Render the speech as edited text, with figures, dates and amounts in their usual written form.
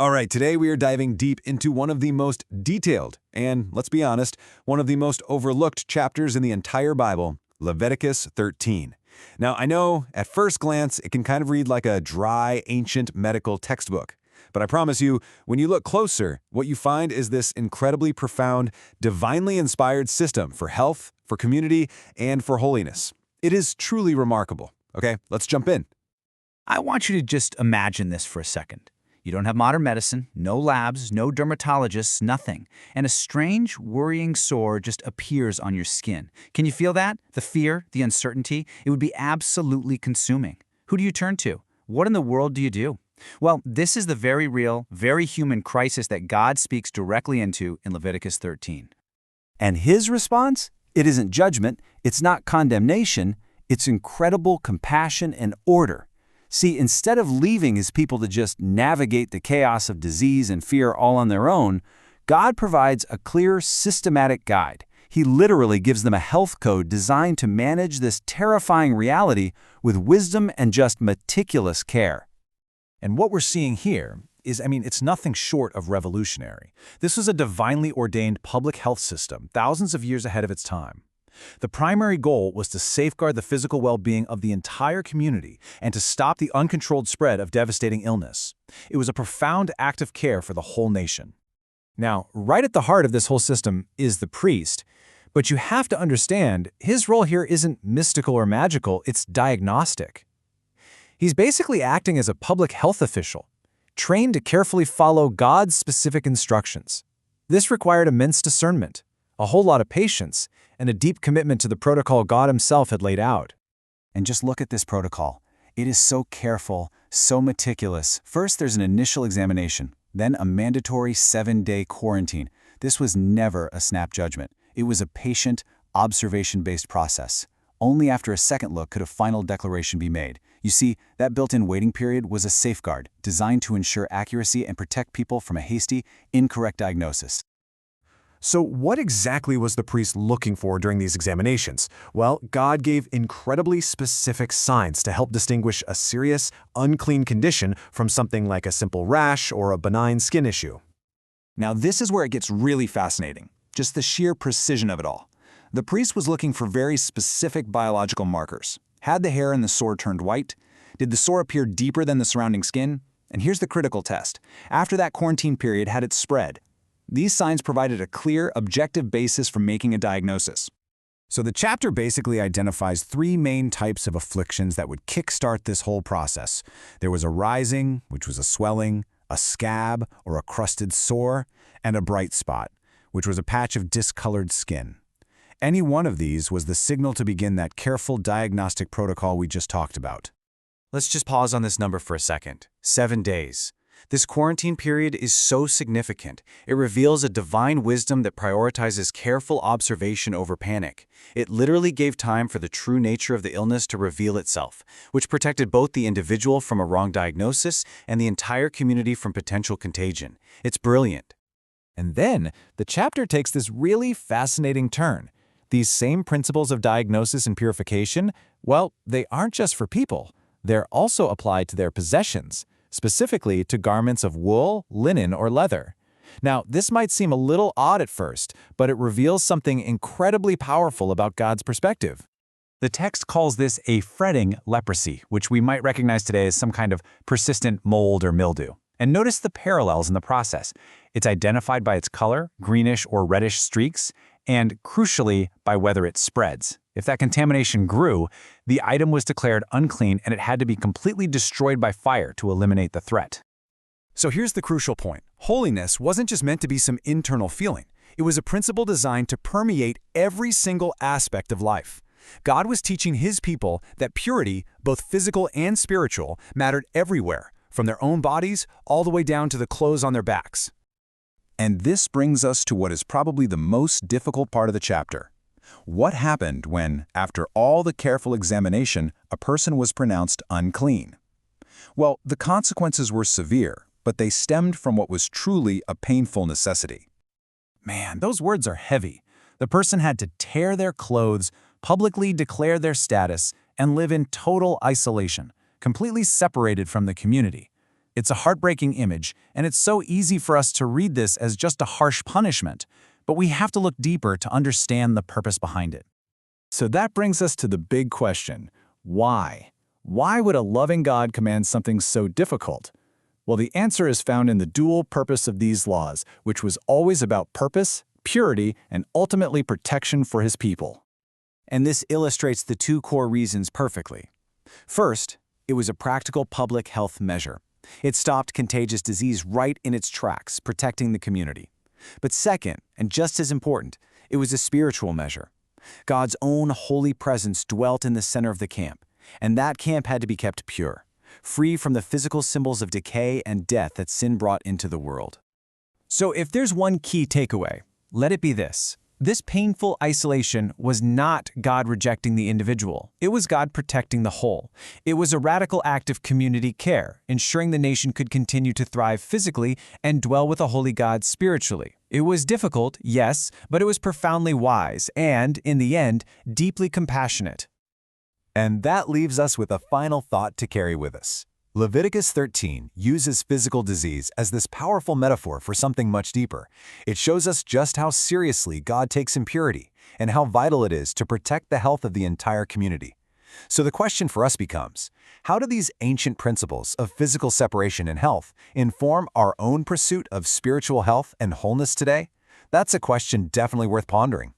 All right, today we are diving deep into one of the most detailed and, let's be honest, one of the most overlooked chapters in the entire Bible, Leviticus 13. Now, I know at first glance it can kind of read like a dry, ancient medical textbook. But I promise you, when you look closer, what you find is this incredibly profound, divinely inspired system for health, for community, and for holiness. It is truly remarkable. Okay, let's jump in. I want you to just imagine this for a second. You don't have modern medicine, no labs, no dermatologists, nothing. And a strange, worrying sore just appears on your skin. Can you feel that? The fear, the uncertainty? It would be absolutely consuming. Who do you turn to? What in the world do you do? Well, this is the very real, very human crisis that God speaks directly into in Leviticus 13. And his response? It isn't judgment, it's not condemnation, it's incredible compassion and order. See, instead of leaving his people to just navigate the chaos of disease and fear all on their own, God provides a clear, systematic guide. He literally gives them a health code designed to manage this terrifying reality with wisdom and just meticulous care. And what we're seeing here is, it's nothing short of revolutionary. This was a divinely ordained public health system, thousands of years ahead of its time. The primary goal was to safeguard the physical well-being of the entire community and to stop the uncontrolled spread of devastating illness. It was a profound act of care for the whole nation. Now, right at the heart of this whole system is the priest, but you have to understand, his role here isn't mystical or magical, it's diagnostic. He's basically acting as a public health official, trained to carefully follow God's specific instructions. This required immense discernment, a whole lot of patience, and a deep commitment to the protocol God himself had laid out. And just look at this protocol. It is so careful, so meticulous. First, there's an initial examination, then a mandatory 7-day quarantine. This was never a snap judgment. It was a patient, observation-based process. Only after a second look could a final declaration be made. You see, that built-in waiting period was a safeguard designed to ensure accuracy and protect people from a hasty, incorrect diagnosis. So what exactly was the priest looking for during these examinations? Well, God gave incredibly specific signs to help distinguish a serious, unclean condition from something like a simple rash or a benign skin issue. Now, this is where it gets really fascinating, just the sheer precision of it all. The priest was looking for very specific biological markers. Had the hair in the sore turned white? Did the sore appear deeper than the surrounding skin? And here's the critical test. After that quarantine period, had it spread? These signs provided a clear, objective basis for making a diagnosis. So the chapter basically identifies 3 main types of afflictions that would kickstart this whole process. There was a rising, which was a swelling, a scab or a crusted sore, and a bright spot, which was a patch of discolored skin. Any one of these was the signal to begin that careful diagnostic protocol we just talked about. Let's just pause on this number for a second. 7 days. This quarantine period is so significant. It reveals a divine wisdom that prioritizes careful observation over panic. It literally gave time for the true nature of the illness to reveal itself, which protected both the individual from a wrong diagnosis and the entire community from potential contagion. It's brilliant. And then, the chapter takes this really fascinating turn. These same principles of diagnosis and purification, well, they aren't just for people. They're also applied to their possessions, specifically to garments of wool, linen, or leather. Now, this might seem a little odd at first, but it reveals something incredibly powerful about God's perspective. The text calls this a fretting leprosy, which we might recognize today as some kind of persistent mold or mildew. And notice the parallels in the process. It's identified by its color, greenish or reddish streaks, and crucially, by whether it spreads. If that contamination grew, the item was declared unclean and it had to be completely destroyed by fire to eliminate the threat. So here's the crucial point. Holiness wasn't just meant to be some internal feeling. It was a principle designed to permeate every single aspect of life. God was teaching his people that purity, both physical and spiritual, mattered everywhere, from their own bodies all the way down to the clothes on their backs. And this brings us to what is probably the most difficult part of the chapter. What happened when, after all the careful examination, a person was pronounced unclean? Well, the consequences were severe, but they stemmed from what was truly a painful necessity. Man, those words are heavy. The person had to tear their clothes, publicly declare their status, and live in total isolation, completely separated from the community. It's a heartbreaking image, and it's so easy for us to read this as just a harsh punishment, but we have to look deeper to understand the purpose behind it. So that brings us to the big question: why? Why would a loving God command something so difficult? Well, the answer is found in the dual purpose of these laws, which was always about purpose, purity, and ultimately protection for his people. And this illustrates the two core reasons perfectly. First, it was a practical public health measure. It stopped contagious disease right in its tracks, protecting the community. But second, and just as important, it was a spiritual measure. God's own holy presence dwelt in the center of the camp, and that camp had to be kept pure, free from the physical symbols of decay and death that sin brought into the world. So if there's one key takeaway, let it be this. This painful isolation was not God rejecting the individual. It was God protecting the whole. It was a radical act of community care, ensuring the nation could continue to thrive physically and dwell with a holy God spiritually. It was difficult, yes, but it was profoundly wise and, in the end, deeply compassionate. And that leaves us with a final thought to carry with us. Leviticus 13 uses physical disease as this powerful metaphor for something much deeper. It shows us just how seriously God takes impurity and how vital it is to protect the health of the entire community. So the question for us becomes, how do these ancient principles of physical separation and health inform our own pursuit of spiritual health and wholeness today? That's a question definitely worth pondering.